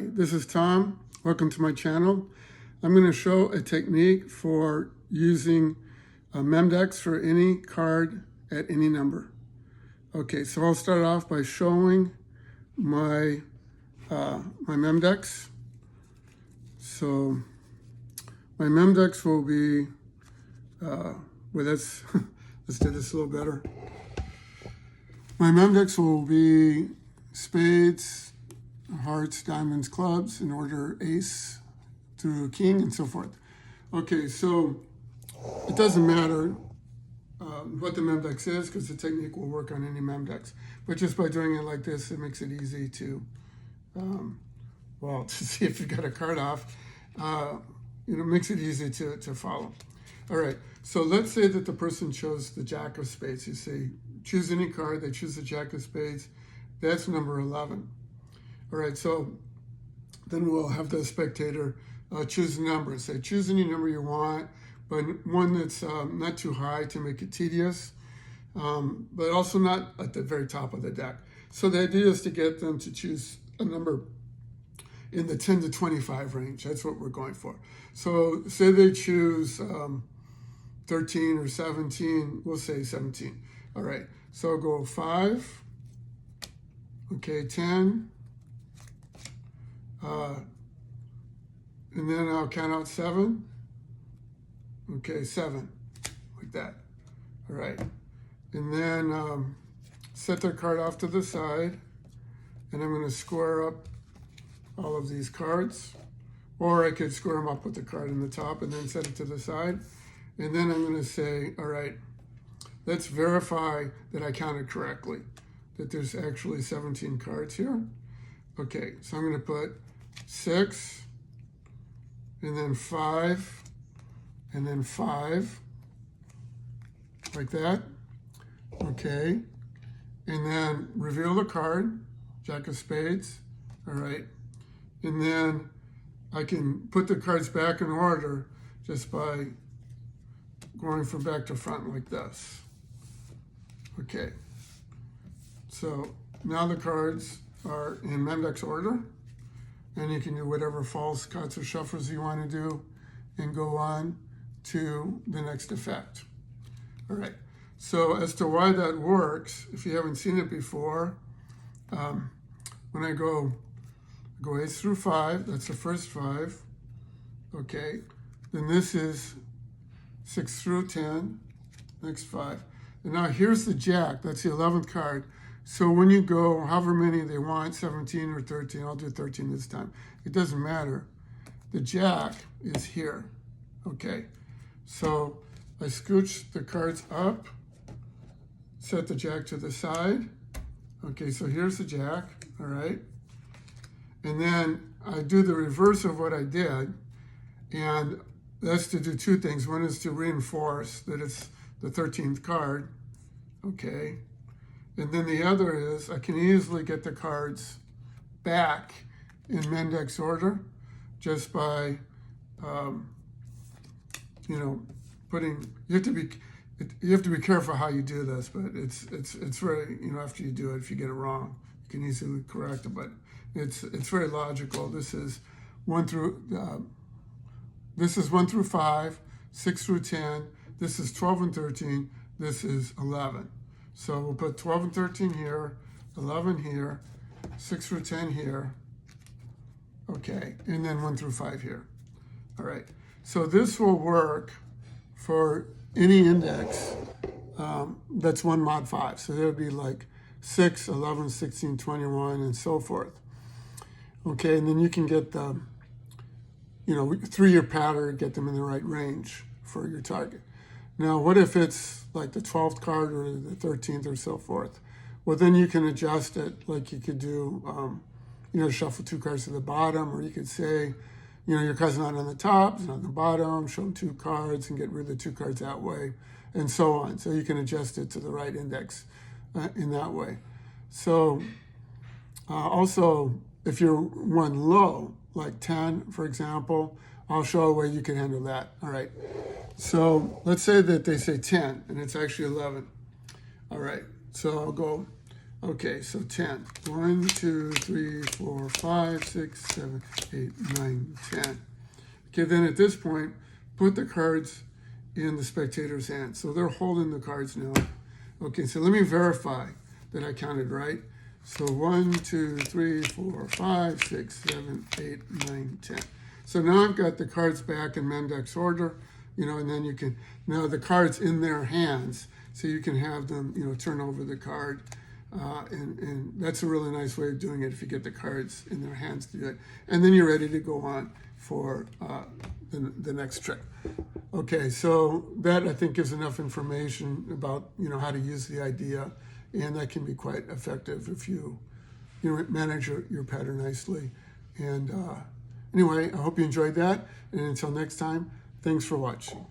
Hi, this is Tom. Welcome to my channel. I'm going to show a technique for using a Memdex for any card at any number. Okay, so I'll start off by showing my Memdex. So my Memdex will be, let's do this a little better. My Memdex will be spades, hearts, diamonds, clubs, in order ace through king and so forth. Okay, so it doesn't matter what the Memdex is because the technique will work on any Memdex. But just by doing it like this, it makes it easy to, to see if you got a card off. Makes it easy to follow. All right, so let's say that the person chose the Jack of Spades. You say, choose any card, they choose the Jack of Spades. That's number 11. All right, so then we'll have the spectator choose a number. Say, choose any number you want, but one that's not too high to make it tedious, but also not at the very top of the deck. So the idea is to get them to choose a number in the 10 to 25 range. That's what we're going for. So say they choose 13 or 17, we'll say 17. All right, so I'll go 5, okay, 10, and then I'll count out 7, okay, 7, like that. All right, and then set their card off to the side, and I'm going to square up all of these cards, or I could square them up with the card in the top and then set it to the side. And then I'm going to say, all right, let's verify that I counted correctly, that there's actually 17 cards here. Okay, so I'm going to put 6, and then 5, and then 5, like that. Okay, and then reveal the card, Jack of Spades. All right, and then I can put the cards back in order just by going from back to front like this. Okay, so now the cards are in Memdex order, and you can do whatever false cuts or shuffles you want to do and go on to the next effect. All right, so as to why that works, if you haven't seen it before, when I go ace through 5, that's the first 5, okay, then this is 6 through 10, next 5. And now here's the Jack, that's the 11th card. So when you go, however many they want, 17 or 13, I'll do 13 this time. It doesn't matter. The Jack is here, okay. So I scooch the cards up, set the Jack to the side. Okay, so here's the Jack, all right. And then I do the reverse of what I did, and that's to do two things. One is to reinforce that it's the 13th card, okay? And then the other is I can easily get the cards back in Memdex order just by, putting, you have to be careful how you do this, but it's very, after you do it, if you get it wrong, you can easily correct it, but it's very logical. This is 1 through 5, 6 through 10. This is 12 and 13. This is 11. So we'll put 12 and 13 here, 11 here, 6 through 10 here. Okay, and then 1 through 5 here. All right. So this will work for any index that's 1 mod 5. So that would be like 6, 11, 16, 21, and so forth. Okay, and then you can get the, through your pattern, get them in the right range for your target. Now, what if it's like the 12th card or the 13th or so forth? Well, then you can adjust it like you could do, shuffle 2 cards to the bottom, or you could say, your card's not on the top, it's on the bottom, show 2 cards and get rid of the 2 cards that way, and so on. So you can adjust it to the right index in that way. So also, if you're one low, like 10, for example, I'll show a way you can handle that. All right. So let's say that they say 10, and it's actually 11. All right. So I'll go Okay, so 10. 1, 2, 3, 4, 5, 6, 7, 8, 9, 10. Okay, then at this point, put the cards in the spectator's hands. So they're holding the cards now. Okay, so let me verify that I counted right. So 1, 2, 3, 4, 5, 6, 7, 8, 9, 10. So now I've got the cards back in Mendex order, and then you can, now the cards in their hands, so you can have them, turn over the card. And that's a really nice way of doing it if you get the cards in their hands to do it. And then you're ready to go on for the next trick. Okay, so that I think gives enough information about how to use the idea, and that can be quite effective if you manage your pattern nicely. And anyway, I hope you enjoyed that. And until next time, thanks for watching.